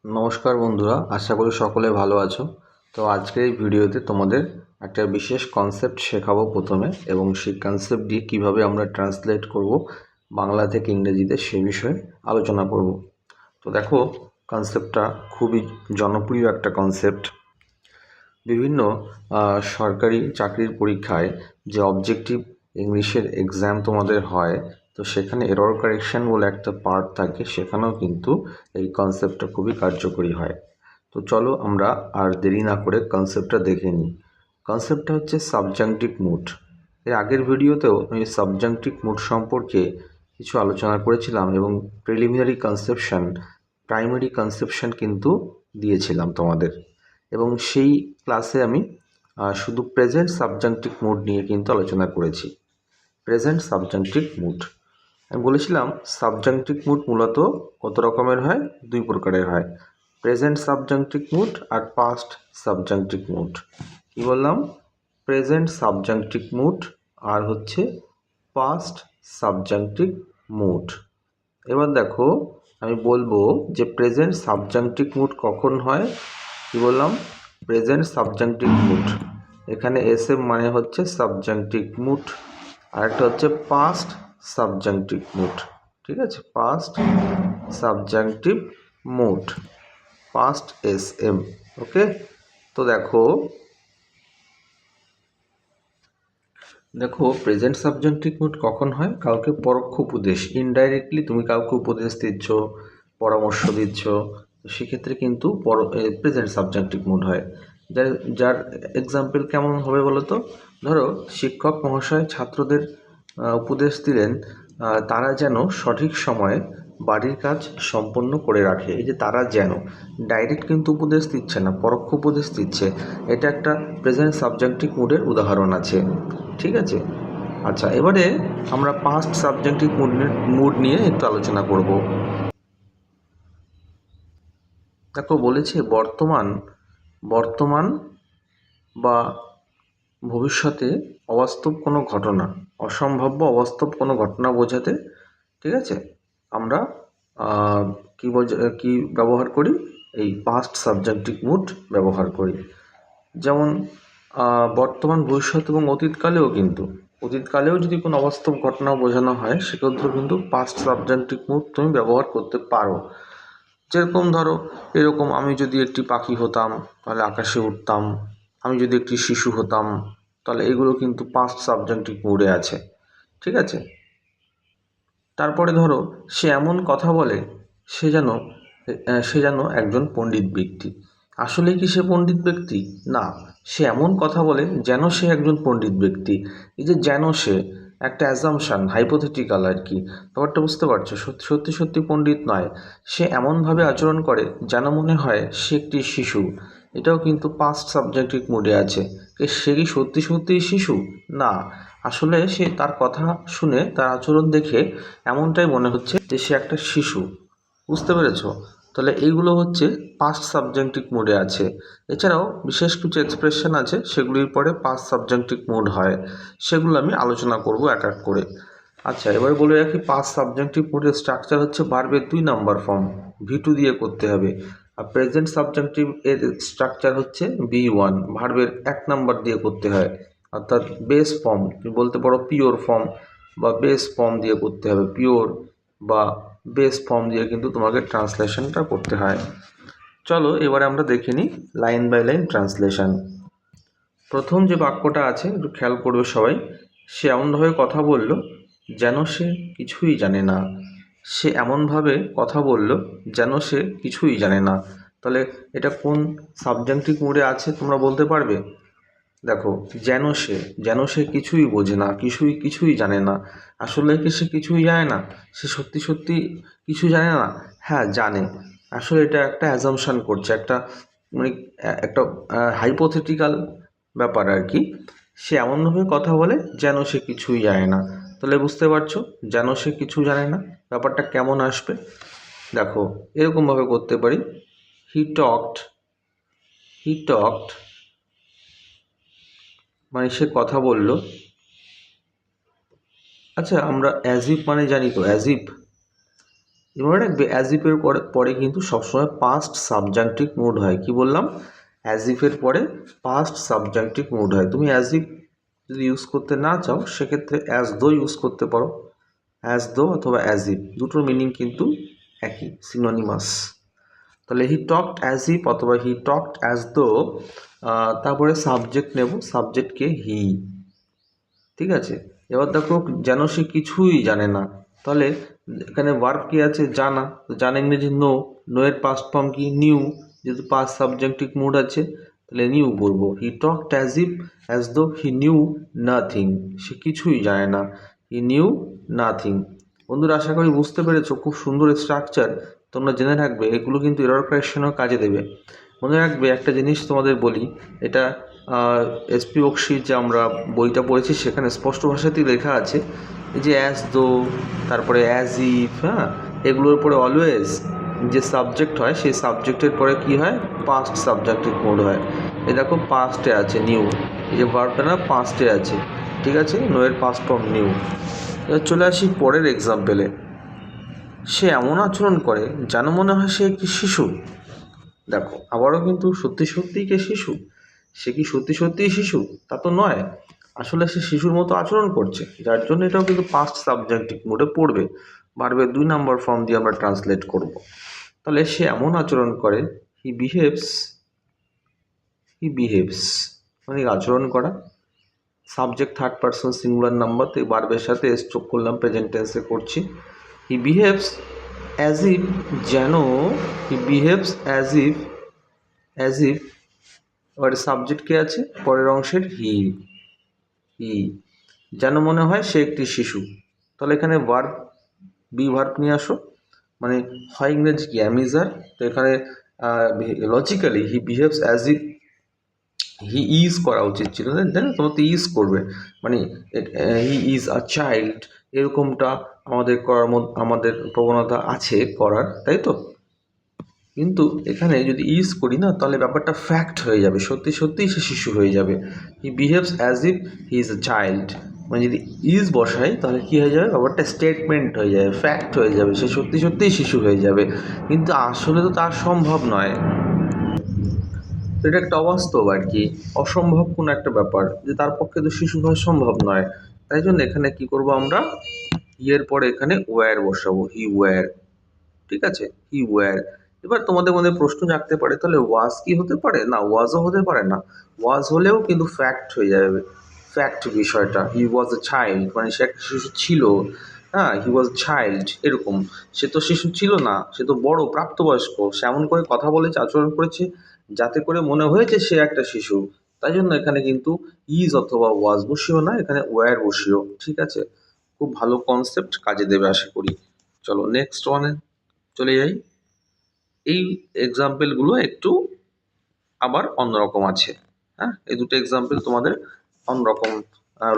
নমস্কার বন্ধুরা, আশা করি সকলে ভালো আছো। তো আজকের এই ভিডিওতে তোমাদের একটা বিশেষ কনসেপ্ট শেখাবো প্রথমে, এবং সেই কনসেপ্ট দিয়ে কীভাবে আমরা ট্রান্সলেট করব বাংলা থেকে ইংরেজিতে সে বিষয়ে আলোচনা করব। তো দেখো, কনসেপ্টটা খুবই জনপ্রিয় একটা কনসেপ্ট। বিভিন্ন সরকারি চাকরির পরীক্ষায় যে অবজেক্টিভ ইংলিশের এক্সাম তোমাদের হয়, তো সেখানে এরর কারেকশন বলে একটা পার্ট থাকে, সেখানেও কিন্তু এই কনসেপ্টটা খুবই কার্যকরী হয়। তো চলো আমরা আর দেরি না করে কনসেপ্টটা দেখে নিই। কনসেপ্টটা হচ্ছে সাবজাংটিভ মুড। এর আগের ভিডিওতেও আমি সাবজাংটিভ মুড সম্পর্কে কিছু আলোচনা করেছিলাম, এবং প্রিলিমিনারি কনসেপশন, প্রাইমারি কনসেপশন কিন্তু দিয়েছিলাম তোমাদের। এবং সেই ক্লাসে আমি শুধু প্রেজেন্ট সাবজাংটিভ মুড নিয়ে কিন্তু আলোচনা করেছি। প্রেজেন্ট সাবজাংটিভ মুড আমি বলেছিলাম, সাবজাংটিভ মুড মূলত কত রকমের হয়? দুই প্রকারের হয়, প্রেজেন্ট সাবজাংটিভ মুড আর পাস্ট সাবজাংটিভ মুড। কি বললাম? প্রেজেন্ট সাবজাংটিভ মুড আর হচ্ছে পাস্ট সাবজাংটিভ মুড। এবার দেখো, আমি বলবো যে প্রেজেন্ট সাবজাংটিভ মুড কখন হয়। কি বললাম? প্রেজেন্ট সাবজাংটিভ মুড, এখানে এসএম মানে হচ্ছে সাবজাংটিভ মুড, আর একটা হচ্ছে পাস্ট সাবজাংটিভ মুড। ঠিক আছে, past subjunctive mood, past SM. Okay, তো দেখো প্রেজেন্ট সাবজাংটিভ মুড কখন হয়? কাউকে পরোক্ষ উপদেশ, ইনডাইরেক্টলি তুমি কাউকে উপদেশ দিচ্ছ, পরামর্শ দিচ্ছ, সেক্ষেত্রে কিন্তু প্রেজেন্ট সাবজাংটিভ মুড হয়। যার যার এক্সাম্পল কেমন হবে বলো তো? ধরো, শিক্ষক মহাশয় ছাত্রদের উপদেশ দিলেন তারা যেন সঠিক সময়ে বাড়ির কাজ সম্পন্ন করে রাখে। এই যে তারা যেন, ডাইরেক্ট কিন্তু উপদেশ দিচ্ছে না, পরোক্ষ উপদেশ দিচ্ছে। এটা একটা প্রেজেন্ট সাবজাংটিভ মুডের উদাহরণ আছে। ঠিক আছে, আচ্ছা, এবারে আমরা পাস্ট সাবজেক্টিভ মুড নিয়ে একটু আলোচনা করব। দেখো, বলেছে বর্তমান বা ভবিষ্যতে অবাস্তব কোনো ঘটনা, অসম্ভাব্য অবাস্তব কোনো ঘটনা বোঝাতে, ঠিক আছে, আমরা কি ব্যবহার করি? এই পাস্ট সাবজেক্টিভ মুড ব্যবহার করি। যেমন বর্তমান, ভবিষ্যৎ এবং অতীতকালেও যদি কোনো অবাস্তব ঘটনা বোঝানো হয়, সেক্ষেত্রেও কিন্তু পাস্ট সাবজেক্টিভ মুড তুমি ব্যবহার করতে পারো। যেরকম ধরো, এরকম, আমি যদি একটি পাখি হতাম তাহলে আকাশে উঠতাম, আমি যদি একটি শিশু হতাম, তাহলে এগুলো কিন্তু পাস্ট সাবজেক্টিভ মুডে আছে। ঠিক আছে, তারপরে ধরো, সে এমন কথা বলে সে যেন একজন পণ্ডিত ব্যক্তি। আসলে কি সে পণ্ডিত ব্যক্তি? না, সে এমন কথা বলে যেন সে একজন পণ্ডিত ব্যক্তি। এই যে যেন, সে একটা অ্যাজাম্পশান, হাইপোথেটিক্যাল আর কি। ব্যাপারটা বুঝতে পারছো? সত্যি সত্যি পণ্ডিত নয়, সে এমনভাবে আচরণ করে যেন মনে হয় সে একটি শিশু। এটাও কিন্তু পাস্ট সাবজেক্টিভ মুডে আছে। সে কি সত্যিই শিশু? না, আসলে সে, তার কথা শুনে, তার আচরণ দেখে এমনটাই মনে হচ্ছে যে সে একটা শিশু। বুঝতে পেরেছো? তাহলে এইগুলো হচ্ছে পাস্ট সাবজেক্টিভ মুডে আছে। এছাড়াও বিশেষ কিছু এক্সপ্রেশন আছে, সেগুলির পরে পাস্ট সাবজেক্টিভ মুড হয়, সেগুলো আমি আলোচনা করব এক এক করে। আচ্ছা, এবার বলে রাখি, পাস্ট সাবজেক্টিভ মুডের স্ট্রাকচার হচ্ছে ভার্বের 2 নাম্বার ফর্ম, V2 দিয়ে করতে হবে। আর প্রেজেন্ট সাবজেক্টিভ এর স্ট্রাকচার হচ্ছে B1, ভার্বের 1 নাম্বার দিয়ে করতে হয়। অর্থাৎ বেস ফর্ম, তুমি বলতে পারো পিওর ফর্ম বা বেস ফর্ম দিয়ে করতে হবে। পিওর বা বেস ফর্ম দিয়ে কিন্তু তোমাকে ট্রান্সলেশনটা করতে হয়। চলো এবারে আমরা দেখে নিই লাইন বাই লাইন ট্রান্সলেশন। প্রথম যে বাক্যটা আছে, একটু খেয়াল করবে সবাই। সে এমনভাবে কথা বলল যেন সে কিছুই জানে না। সে এমনভাবে কথা বলল যেন সে কিছুই জানে না। তাহলে এটা কোন সাবজেক্টিভ মুডে আছে তোমরা বলতে পারবে? দেখো, যেন সে কিছুই বোঝে না, কিছুই জানে না। আসলে কি সে কিছুই জানে না? সে সত্যি কিছু জানে না? হ্যাঁ, জানে। আসলে এটা একটা অ্যাজাম্পশান করছে, মানে একটা হাইপোথেটিক্যাল ব্যাপার আর কি। সে এমনভাবে কথা বলে যেন সে কিছুই জানে না। তাহলে বুঝতে পারছো, যেন সে কিছু জানে না ব্যাপারটা কেমন আসবে। দেখো, এরকমভাবে করতে পারি, হি টকড, মানে সে কথা বলল। আচ্ছা, আমরা অ্যাজ ইফ মানে জানি তো, অ্যাজ ইফ এবার রাখবে অ্যাজ ইফের পরে কিন্তু সবসময় পাস্ট সাবজাংটিভ মুড হয়। কি বললাম? অ্যাজ ইফের পরে পাস্ট সাবজাংটিভ মুড হয়। তুমি অ্যাজ ইফ যদি ইউজ করতে না চাও সেক্ষেত্রে অ্যাজ দো ইউজ করতে পারো। অ্যাজ দো অথবা অ্যাজ ইফ দুটোর মিনিং কিন্তু একই, সিনোনিমাস। তাহলে হি টকড অ্যাজ ইফ অথবা হি টকড অ্যাজ দো, তারপরে সাবজেক্ট নেব, সাবজেক্টকে হি। ঠিক আছে, এবার দেখো যেন সে কিছুই জানে না, তাহলে এখানে ভার্ব কি আছে? জানা। জানা ইংরেজি নো, নো এর পাস্ট ফর্ম কি? নিউ। যেহেতু পাস্ট সাবজেক্টিভ মুড আছে তাহলে নিউ বলবো। হি talked as though he knew nothing, সে কিছুই জানে না। He knew nothing. বন্ধুরা আশা করি বুঝতে পেরেছো, খুব সুন্দর স্ট্রাকচার। তোমরা জেনে রাখবে এগুলো কিন্তু এরর কারেকশনেও কাজে দেবে। মনে রাখবে একটা জিনিস তোমাদের বলি, এটা এসপি বক্সির যে আমরা বইটা পড়েছি সেখানে স্পষ্ট ভাষাতেই লেখা আছে যে অ্যাজ দো, তারপরে অ্যাজ ইফ, হ্যাঁ, এগুলোর পরে অলওয়েজ যে সাবজেক্ট হয় সেই সাবজেক্টের পরে কি হয়? পাস্ট সাবজেক্টিভ মোড হয়। এ দেখো পাস্টে আছে নিউ, এই যে ভার্বটা না পাস্টে আছে, ঠিক আছে, নো এর পাস্ট ফর্ম নিউ। এবার চলে আসি পরের এক্সাম্পলে। সে এমন আচরণ করে যেন মনে হয় সে একটি শিশু। দেখো আবারও কিন্তু সত্যি সত্যিই কে শিশু? সে কি সত্যি সত্যিই শিশু? তা তো নয়। আসলে সে শিশুর মতো আচরণ করছে, যার জন্য এটাও কিন্তু পাস্ট সাবজেক্টিভ মোডে পড়বে। ভার্বের 2 নম্বর ফর্ম দিয়ে আমরা ট্রান্সলেট করব। তাহলে সে এমন আচরণ করে, হি বিহেভস মানে আচরণ করা। Subject third person singular number, তো ভার্বের সাথে এস যোগ করলাম, প্রেজেন্ট টেন্সে করছি। হি বিহেভস অ্যাজ ইফ, যেন, হি বিহেভস অ্যাজ ইফ এবারে সাবজেক্ট কে আছে পরের অংশের? হি। যেন মনে হয় সে একটি শিশু। তাহলে এখানে ভার্ব, বি ভার্ব নিয়ে আসো, মানে হয় ইংরেজি কি অ্যামিজার, তো এখানে logically he behaves as if he is করা উচিত ছিল, তাই না? তোমার তো ইজ করবে, মানে হি ইজ আ চাইল্ড, এরকমটা আমাদের করার আমাদের প্রবণতা আছে করার, তাই তো? কিন্তু এখানে যদি ইজ করি না তাহলে ব্যাপারটা ফ্যাক্ট হয়ে যাবে, সত্যি সত্যিই সে শিশু হয়ে যাবে। হি behaves as if he is a child, মানে যদি ইজ বসাই তাহলে কী হয়ে যাবে? ব্যাপারটা স্টেটমেন্ট হয়ে যাবে, ফ্যাক্ট হয়ে যাবে, সে সত্যি সত্যিই শিশু হয়ে যাবে। কিন্তু আসলে তো তার সম্ভব নয়, তো এটা একটা অবাস্তব আর কি, অসম্ভব কোনো একটা ব্যাপার, যে তার পক্ষে তো শিশু হওয়া সম্ভব নয়। তাই জন্য এখানে কি করব আমরা? এর পরে এখানে ওয়্যার বসাবো, হি ওয়্যার। ঠিক আছে, হি ওয়্যার। এবার তোমাদের মধ্যে প্রশ্ন জাগতে পারে, তাহলে ওয়াজ কি হতে পারে? না, ওয়াজও হতে পারে না। ওয়াজ হলেও কিন্তু ফ্যাক্ট হয়ে যাবে, ফ্যাক্ট বিষয়টা। হি ওয়াজ এ চাইল্ড, মানে সে একটা শিশু ছিল। হ্যাঁ, হি ওয়াজ চাইল্ড, এরকম। সে তো শিশু ছিল না, সে তো বড় প্রাপ্তবয়স্ক, সে এমন করে কথা বলেছে, আচরণ করেছে যাতে করে মনে হয়েছে সে একটা শিশু। তাই জন্য এখানে কিন্তু ইজ অথবা ওয়াজ বসিও না, এখানে ওয়্যার বসিও। ঠিক আছে, খুব ভালো কনসেপ্ট, কাজে দেবে আশা করি। চলো নেক্সট ওয়ানে চলে যাই। এই এক্সাম্পলগুলো একটু আবার অন্যরকম আছে। হ্যাঁ, এই দুটো এক্সাম্পল তোমাদের অন্যরকম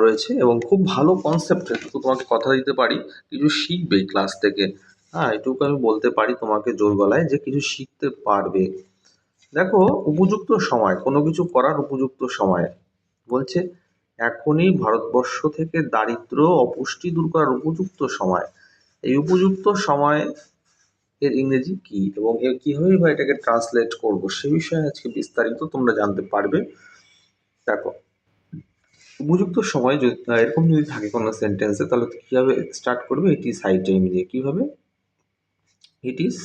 রয়েছে এবং খুব ভালো কনসেপ্ট। একটু তোমাকে কথা দিতে পারি, কিছু শিখবে ক্লাস থেকে। হ্যাঁ, এটুকু আমি বলতে পারি তোমাকে জোর গলায়, যে কিছু শিখতে পারবে। দেখো, উপযুক্ত সময়, কোনো কিছু করার উপযুক্ত সময় বলছে, এখনই ভারতবর্ষ থেকে দারিদ্র্য অপুষ্টি দূর করার উপযুক্ত সময়। এই উপযুক্ত সময় এর ইংরেজি কি এবং এর কীভাবে বা এটাকে ট্রান্সলেট করব সে বিষয়ে আজকে বিস্তারিত তোমরা জানতে পারবে। দেখো, উপযুক্ত সময় যদি এরকম যদি থাকে কোনো সেন্টেন্সে, তাহলে কীভাবে স্টার্ট করবে? ইট ইজ হাই টাইম দিয়ে। কীভাবে? It is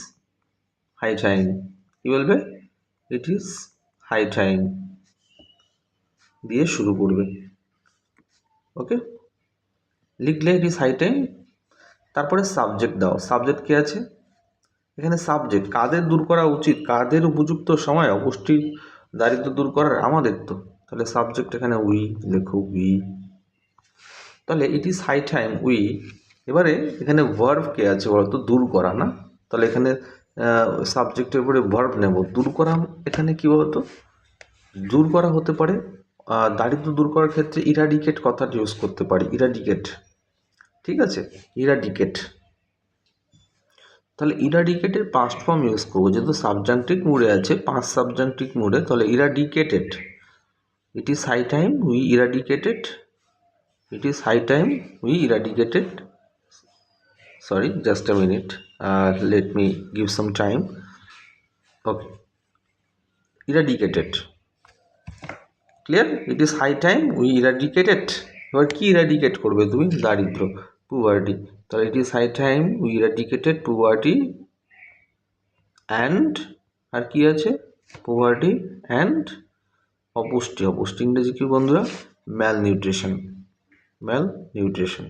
high time. কী বলবে? ইট ইজ হাই টাইম দিয়ে শুরু করবে। ওকে, লিখলে ইট ইজ হাই টাইম, তারপরে সাবজেক্ট দাও। সাবজেক্ট কে আছে এখানে? সাবজেক্ট কাদের দূর করা উচিত, কাদের উপযুক্ত সময় অপুষ্টি দারিদ্র দূর করার? আমাদের তো। তাহলে সাবজেক্ট এখানে উই, লেখো উই। তাহলে it is high time we. এবারে এখানে ভার্ব কে আছে বলতো? দূর করা, না? তাহলে এখানে সাবজেক্টের উপরে ভার্ব নেব। দূর করা এখানে কি বলতো? দূর করা হতে পারে, দারিদ্র দূর করার ক্ষেত্রে ইরাডিকেট কথাটা ইউজ করতে পারি, ইরাডিকেট। ঠিক আছে, ইরাডিকেট। তাহলে ইরাডিকেটের পাস্ট ফর্ম ইউজ করবো, যেহেতু সাবজাংটিভ মুডে আছে, পাস্ট সাবজাংটিভ মুডে, তাহলে eradicated. It is high time we eradicated, it is high time we eradicated sorry, just a minute, let me give some time. Okay, eradicated, clear, it is high time we eradicated. এবার কি eradicate করবে তুমি? দারিদ্র, poverty, তাহলে it is high time we eradicated poverty and, আর কি আছে, poverty and অপুষ্টি, অপুষ্টি ইংরেজি কি বন্ধুরা? malnutrition, malnutrition।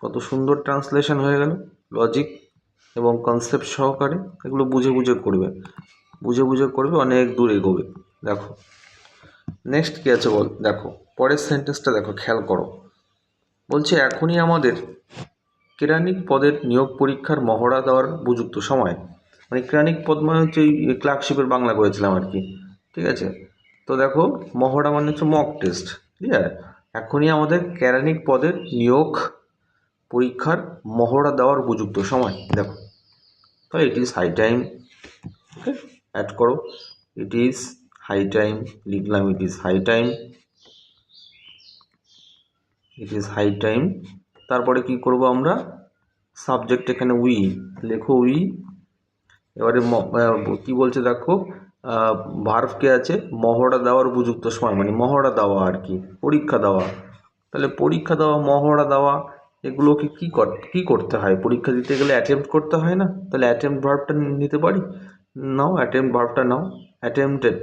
কত সুন্দর ট্রান্সলেশন হয়ে গেল, লজিক এবং কনসেপ্ট সহকারে। এগুলো বুঝে বুঝে করবে, বুঝে বুঝে করবে, অনেক দূর এগোবে। দেখো নেক্সট কী আছে বল, দেখো পরের সেন্টেন্সটা দেখো, খেয়াল করো। বলছে এখনই আমাদের কেরানিক পদের নিয়োগ পরীক্ষার মহড়া দেওয়ার উপযুক্ত সময়। মানে কেরানিক পদ মানে হচ্ছে এই ক্লার্কশিপের বাংলা করেছিলাম আর কি, ঠিক আছে। তো দেখো মহড়া মানে হচ্ছে মক টেস্ট, ক্লিয়ার। এখনই আমাদের কেরানিক পদের নিয়োগ পরীক্ষার মহড়া দেওয়ার উপযুক্ত সময়। দেখো তো it is high time, okay, add করো, ইট ইজ হাই টাইম, লিখলাম it is high time, it is high time. তারপরে কি করব আমরা, সাবজেক্ট এখানে উই, লেখো উই। এবারে কি বলছে দেখো, ভার্ব কে আছে, মহড়া দেওয়ার উপযুক্ত সময়, মানে মহড়া দেওয়া আর কি, পরীক্ষা দেওয়া। তাহলে পরীক্ষা দেওয়া, মহড়া দেওয়া, এগুলোকে কি করতে হয়? পরীক্ষা দিতে গেলে অ্যাটেম্প্ট করতে হয় না? তাহলে অ্যাটেম্প্ট ভার্বটা নিতে পারি, নাও অ্যাটেম্প্ট ভার্বটা নাও, অ্যাটেম্পটেড,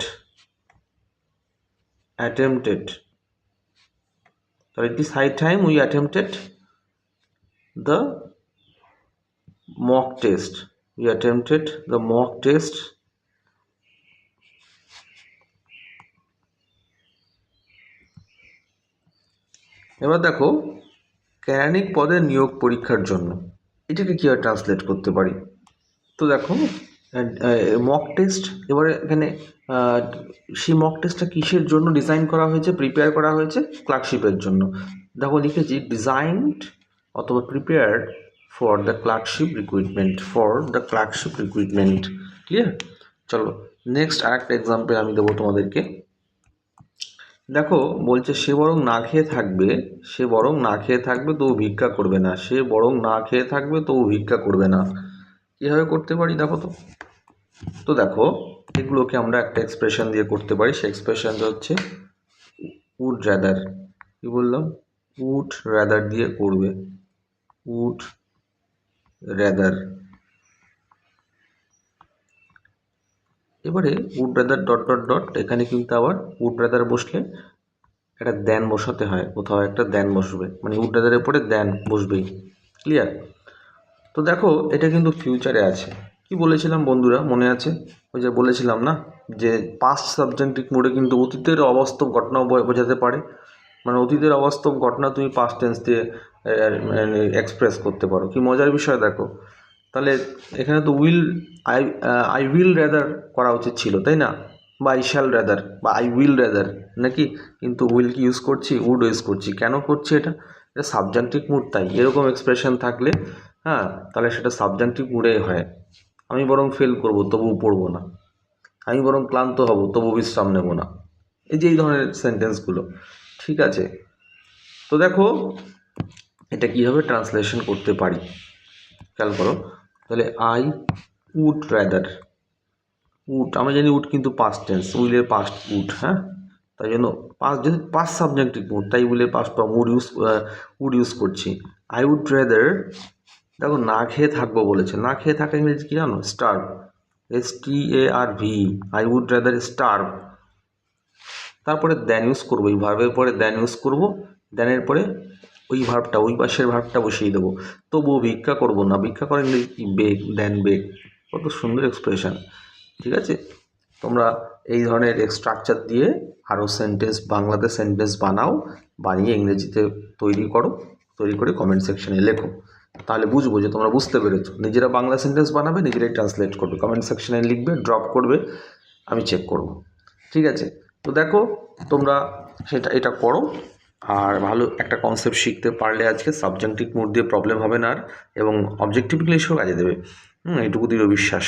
অ্যাটেম্পটেড। তাহলে it is high time we attempted the mock test, we attempted the mock test এবার দেখো কেরানিক পদের নিয়োগ পরীক্ষার জন্য এটাকে কীভাবে ট্রান্সলেট করতে পারি। তো দেখো মক টেস্ট, এবারে এখানে সেই মক টেস্টটা কিসের জন্য ডিজাইন করা হয়েছে, প্রিপেয়ার করা হয়েছে? ক্লার্কশিপের জন্য। দেখো লিখেছি ডিজাইনড অথবা prepared for the clerkship recruitment, for the clerkship recruitment, clear. চলো নেক্সট আরেকটা এক্সাম্পল আমি দেবো তোমাদেরকে। দেখো বলছে সে বরং না খেয়ে থাকবে, সে বরং না খেয়ে থাকবে তবু ভিক্ষা করবে না, সে বরং না খেয়ে থাকবে তবু ভিক্ষা করবে না। কীভাবে করতে পারি দেখো তো। তো দেখো এগুলোকে আমরা একটা এক্সপ্রেশন দিয়ে করতে পারি, সেই এক্সপ্রেশনটা হচ্ছে উড রাদার। কি বললাম? উড রাদার দিয়ে করবে, উড রাদার। এবারে would rather dot dot dot, এখানে কিন্তু আবার উড রাদার বসলে একটা দেন বসাতে হয়, কোথাও একটা দেন বসবে, মানে উড রাদারের পরে দেন বসবেই, ক্লিয়ার। তো দেখো এটা কিন্তু ফিউচারে আছে। কি বলেছিলাম বন্ধুরা, মনে আছে? ওই যে বলেছিলাম না যে পাস্ট সাবজেক্টিভ মোডে কিন্তু অতীতের অবাস্তব ঘটনাও বোঝাতে পারে, মানে অতীতের অবাস্তব ঘটনা তুমি পাস্ট টেন্স দিয়ে এক্সপ্রেস করতে পারো। কি মজার বিষয় দেখো। তাহলে এখানে তো আই উইল রেদার করা উচিত ছিল, তাই না? বা আই শ্যাল রেদার, বা আই উইল রেদার নাকি, কিন্তু উইল কি ইউজ করছি, উড ইউজ করছি। কেন করছি এটা? এটা সাবজেক্টিভ মুড, তাই এরকম এক্সপ্রেশন থাকলে হ্যাঁ তাহলে সেটা সাবজেক্টিভ মুডে হয়। আমি বরং ফেল করব তবুও পড়বো না, আমি বরং ক্লান্ত হব তবু বিশ্রাম নেব না, এই যে এই ধরনের সেন্টেন্সগুলো, ঠিক আছে। তো দেখো এটা কীভাবে ট্রান্সলেশন করতে পারি খেয়াল করো। তাহলে আই উড রাদার, উড আমরা জানি উড কিন্তু পাস্ট টেন্স, উইলের পাস্ট উড, হ্যাঁ, তাই জন্য পাস্ট যেহেতু পাস্ট সাবজেক্টিভ মুড তাই উইলের পাস্ট ফর্ম উড ইউজ করছি। আই উড রাদার, দেখো না খেয়ে থাকবো বলেছে, না খেয়ে থাকা ইংরেজি কী জানো? Starve, STARV, I would rather starve. তারপরে দ্যান ইউজ করবো, এই ভার্বের পরে দ্যান ইউজ করবো, দ্যানের পরে ওই ভার্বটা, ওই পাশের ভার্বটা বসিয়ে দেবো। তবুও ভিক্ষা করবো না, ভিক্ষা করেন কি বেগ, দেন বেগ। কত সুন্দর এক্সপ্রেশন, ঠিক আছে। তোমরা এই ধরনের স্ট্রাকচার দিয়ে আরও সেন্টেন্স, বাংলাতে সেন্টেন্স বানাও, বানিয়ে ইংরেজিতে তৈরি করো, তৈরি করে কমেন্ট সেকশনে লেখো, তাহলে বুঝবো যে তোমরা বুঝতে পেরেছো। নিজেরা বাংলা সেন্টেন্স বানাবে, নিজেরাই ট্রান্সলেট করবে, কমেন্ট সেকশনে লিখবে, ড্রপ করবে, আমি চেক করব, ঠিক আছে। তো দেখো তোমরা এটা করো, আর ভালো একটা কনসেপ্ট শিখতে পারলে আজকে সাবজেক্টিভ মুড দিয়ে প্রবলেম হবে না আর, এবং অবজেক্টিভ ইংলিশও কাজে দেবে, এটুকু দৃঢ় বিশ্বাস।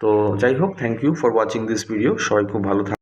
তো যাই হোক, thank you for watching this video. সবাই খুব ভালো থাকবে।